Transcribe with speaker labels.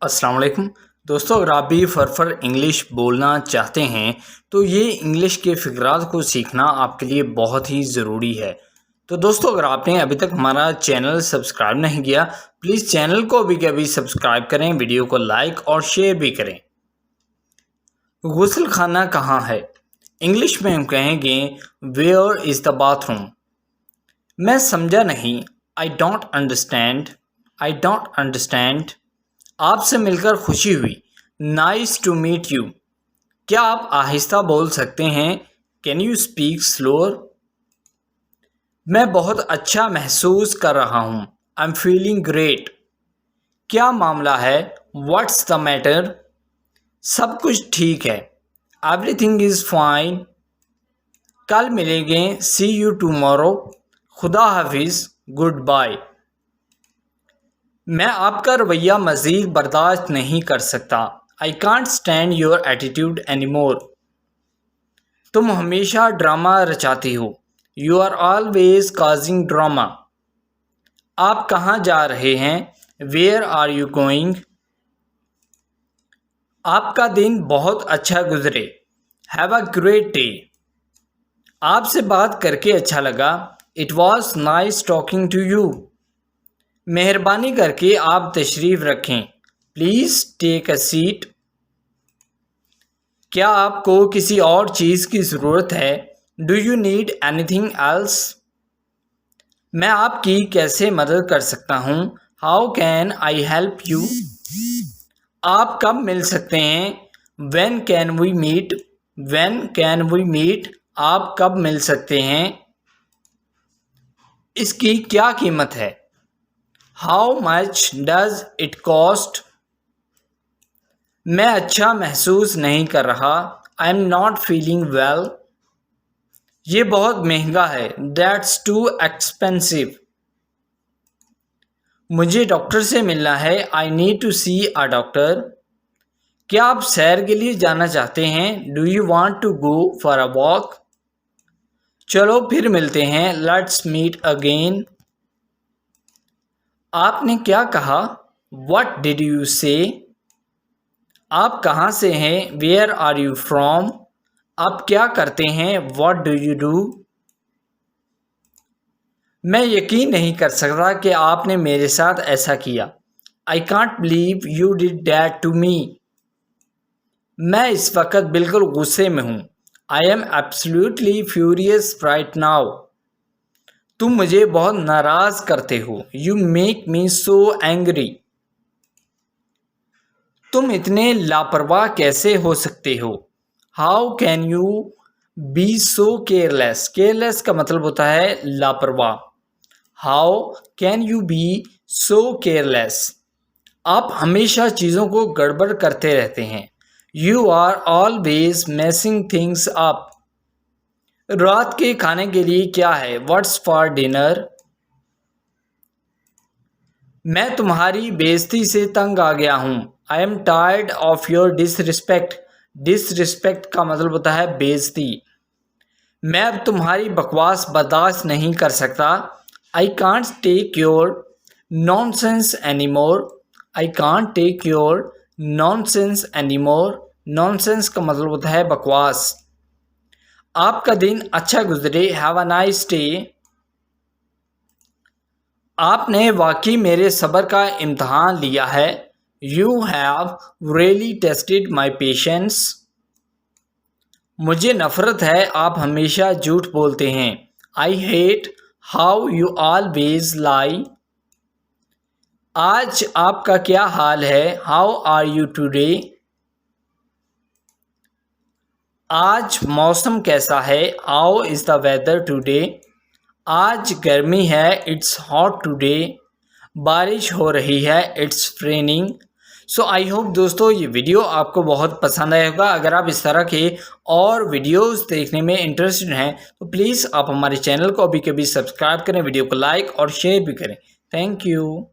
Speaker 1: अस्सलाम वालेकुम दोस्तों, अगर आप भी फरफर इंग्लिश बोलना चाहते हैं तो ये इंग्लिश के फ़िक़रात को सीखना आपके लिए बहुत ही ज़रूरी है। तो दोस्तों, अगर आपने अभी तक हमारा चैनल सब्सक्राइब नहीं किया, प्लीज़ चैनल को अभी के अभी सब्सक्राइब करें, वीडियो को लाइक और शेयर भी करें। गुस्ल खाना कहाँ है? इंग्लिश में हम कहेंगे वेयर इज़ द बाथरूम। मैं समझा नहीं, I don't understand. I don't understand. आपसे मिलकर खुशी हुई, नाइस टू मीट यू। क्या आप आहिस्ता बोल सकते हैं? Can you speak slower? मैं बहुत अच्छा महसूस कर रहा हूँ, आई एम फीलिंग ग्रेट। क्या मामला है? What's the matter? सब कुछ ठीक है, एवरीथिंग इज़ फाइन। कल मिलेंगे, सी यू टुमारो। खुदा हाफिज़, गुड बाय। मैं आपका रवैया मज़ीद बर्दाश्त नहीं कर सकता, I can't stand your attitude any more. तुम हमेशा ड्रामा रचाती हो, you are always causing drama. आप कहाँ जा रहे हैं? Where are you going? आपका दिन बहुत अच्छा गुजरे, हैव अ ग्रेट डे। आपसे बात करके अच्छा लगा, it was nice talking to you. मेहरबानी करके आप तशरीफ़ रखें, प्लीज़ टेक अ सीट। क्या आपको किसी और चीज़ की ज़रूरत है? Do you need anything else? मैं आपकी कैसे मदद कर सकता हूँ? How can I help you? आप कब मिल सकते हैं? When can we meet? When can we meet? आप कब मिल सकते हैं? इसकी क्या कीमत है? How much does it cost? मैं अच्छा महसूस नहीं कर रहा, I am not feeling well. ये बहुत महंगा है, दैट्स टू एक्सपेंसिव। मुझे डॉक्टर से मिलना है, I need to see a doctor. क्या आप सैर के लिए जाना चाहते हैं? Do you want to go for a walk? चलो फिर मिलते हैं, लेट्स मीट अगेन। आपने क्या कहा? व्हाट डिड यू से? आप कहाँ से हैं? Where are you from? आप क्या करते हैं? What do you do? मैं यकीन नहीं कर सकता कि आपने मेरे साथ ऐसा किया, I can't believe you did that to me. मैं इस वक्त बिल्कुल गुस्से में हूँ, I am absolutely furious right now. तुम मुझे बहुत नाराज़ करते हो, you make me so angry. तुम इतने लापरवाह कैसे हो सकते हो? How can you be so careless? Careless का मतलब होता है लापरवाह। How can you be so careless? आप हमेशा चीज़ों को गड़बड़ करते रहते हैं, you are always messing things up. रात के खाने के लिए क्या है? What's for dinner? मैं तुम्हारी बेइज्जती से तंग आ गया हूँ, I am tired of your disrespect. Disrespect का मतलब होता है बेइज्जती। मैं अब तुम्हारी बकवास बर्दाश्त नहीं कर सकता, I can't take your nonsense anymore. I can't take your nonsense anymore. Nonsense का मतलब होता है बकवास। आपका दिन अच्छा गुजरे, हैव अ नाइस डे। आपने वाकई मेरे सब्र का इम्तहान लिया है, you have really tested my patience. मुझे नफ़रत है, आप हमेशा झूठ बोलते हैं, I hate how you always lie. आज आपका क्या हाल है? How are you today? आज मौसम कैसा है? How is the weather today? आज गर्मी है, इट्स हॉट टुडे। बारिश हो रही है, it's raining. So I hope दोस्तों ये वीडियो आपको बहुत पसंद आया होगा। अगर आप इस तरह के और वीडियोस देखने में इंटरेस्टेड हैं तो प्लीज़ आप हमारे चैनल को अभी कभी सब्सक्राइब करें, वीडियो को लाइक और शेयर भी करें। Thank you.